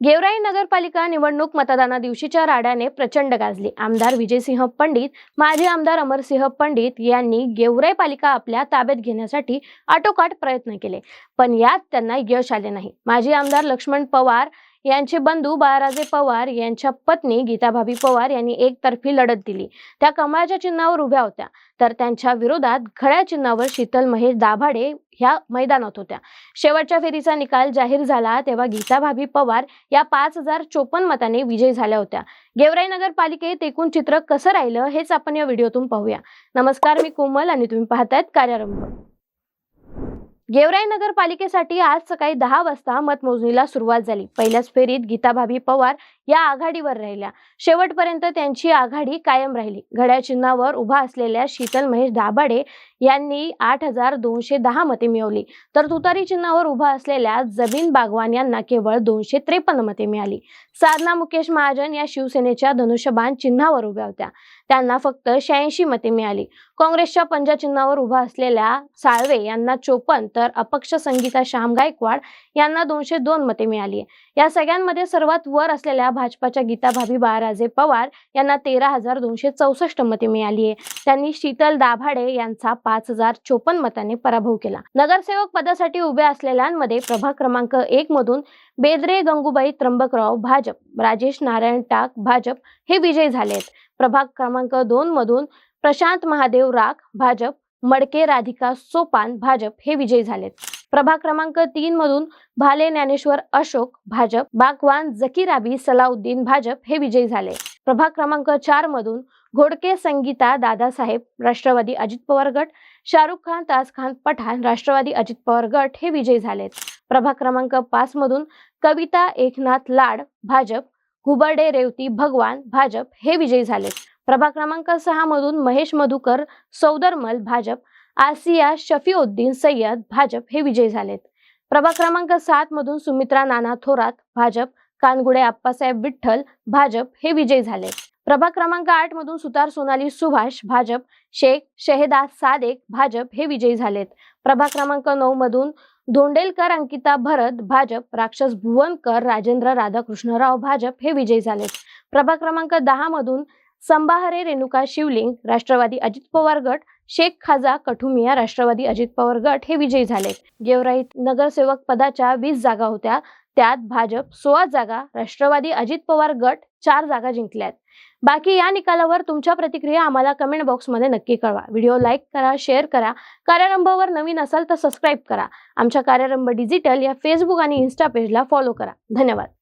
गेवराई नगरपालिका निवडणूक मतदाना दिवशीच्या राड्याने प्रचंड गाजली। आमदार विजयसिंह पंडित, माजी आमदार अमरसिंह पंडित यांनी गेवराई पालिका आपल्या ताब्यात घेण्यासाठी आटोकाट प्रयत्न केले, पण यात त्यांना यश आले नाही। माजी आमदार लक्ष्मण पवार यांचे बंधू बाळाराजे पवार यांच्या पत्नी गीताभाभी पवार यांनी एकतर्फी लढत दिली। त्या कमळाच्या चिन्हावर उभ्या होत्या, तर त्यांच्या विरोधात घड्याळ चिन्हावर शीतल महेश दाभाडे ह्या मैदानात होत्या। शेवटच्या फेरीचा निकाल जाहीर झाला तेव्हा गीताभाभी पवार या 5054 मतांनी विजयी झाल्या होत्या। गेवराई नगरपालिकेत एकूण चित्र कसं राहिलं हेच आपण या व्हिडिओतून पाहूया। नमस्कार, मी कोमल आणि तुम्ही पाहतायत कार्यारंभ। गेवराई नगरपालिकेसाठी आज सकाळी 10 वाजता मतमोजणीला सुरुवात झाली। पहिल्याच फेरीत गीताभाभी पवार या आघाडीवर राहिल्या। शेवटपर्यंत त्यांची आघाडी कायम राहिली। घड्याळ चिन्हावर उभा असलेल्या शीतल महेश दाभाडे यांनी 8210 मते मिळवली, तर तुतारी चिन्हावर उभा असलेल्या जबीन बागवान यांना केवळ 253 मते मिळाली। साधना मुकेश महाजन या शिवसेनेच्या धनुष्यबाण चिन्हावर उभ्या होत्या, त्यांना फक्त 86 मते मिळाली। काँग्रेसच्या पंजा चिन्हावर उभा असलेल्या साळवे यांना 54 तर अपक्ष संगीता श्याम गायकवाड यांना 202 मते मिळाली। या सगळ्यांमध्ये सर्वात वर असलेल्या भाजपाच्या गीताभाभी बाळाराजे पवार यांना 13264 मते मिळाली। त्यांनी शीतल दाभाडे यांचा 5054 मतांनी पराभव केला। नगरसेवक पदासाठी उभे असलेल्यांमध्ये प्रभाग क्रमांक 1 मधून बेदरे गंगूबाई त्र्यंबकराव भाजप, राजेश नारायण टाक भाजप हे विजयी झालेत। प्रभाग क्रमांक 2 मधून प्रशांत महादेव राख भाजप, मडके राधिका सोपान भाजप हे विजयी झालेत। प्रभाग क्रमांक 3 मधून भाले ज्ञानेश्वर अशोक भाजप, बागवान जकीराबी सलाउद्दीन भाजप हे विजयी झाले। प्रभाग क्रमांक 4 मधून घोडके संगीता दादासाहेब राष्ट्रवादी अजित पवार गट, शाहरुख खान ताजखान पठाण राष्ट्रवादी अजित पवार गट हे विजयी झालेत। प्रभाग क्रमांक 5 मधून कविता एकनाथ लाड भाजप, हुबर्डे रेवती भगवान भाजप हे विजयी झालेत। प्रभाग क्रमांक 6 मधून महेश मधुकर सौदरमल भाजप, आसिया शफीउद्दीन सय्यद भाजप हे विजयी झालेत। प्रभाग क्रमांक 7 मधून सुमित्रा नाना थोरात भाजप, कानगुडे आप्पासाहेब विठ्ठल भाजप हे विजयी झाले। प्रभाग क्रमांक 8 मधून सुतार सोनाली सुभाष भाजप, शेख शहेदा सादेक भाजप हे विजयी झालेत। प्रभाग क्रमांक 9 मधून धोंडेलकर अंकिता भरत भाजप, राक्षस भुवनकर राजेंद्र राधाकृष्णराव भाजप हे विजयी झालेत। प्रभाग क्रमांक 10 मधून संभाहरे रेणुका शिवलिंग राष्ट्रवादी अजित पवार गट, शेख खाजा कठुमिया राष्ट्रवादी अजित पवार गट हे विजयी झाले। गेवराईत नगरसेवक पदाच्या 20 जागा होत्या, त्यात भाजप 16 जागा, राष्ट्रवादी अजित पवार गट 4 जागा जिंकल्यात। बाकी या निकालावर तुमच्या प्रतिक्रिया आम्हाला कमेंट बॉक्समध्ये नक्की कळवा। व्हिडिओ लाईक करा, शेअर करा। कार्यारंभवर नवीन असाल तर सबस्क्राईब करा। आमच्या कार्यारंभ डिजिटल या फेसबुक आणि इन्स्टा पेजला फॉलो करा। धन्यवाद।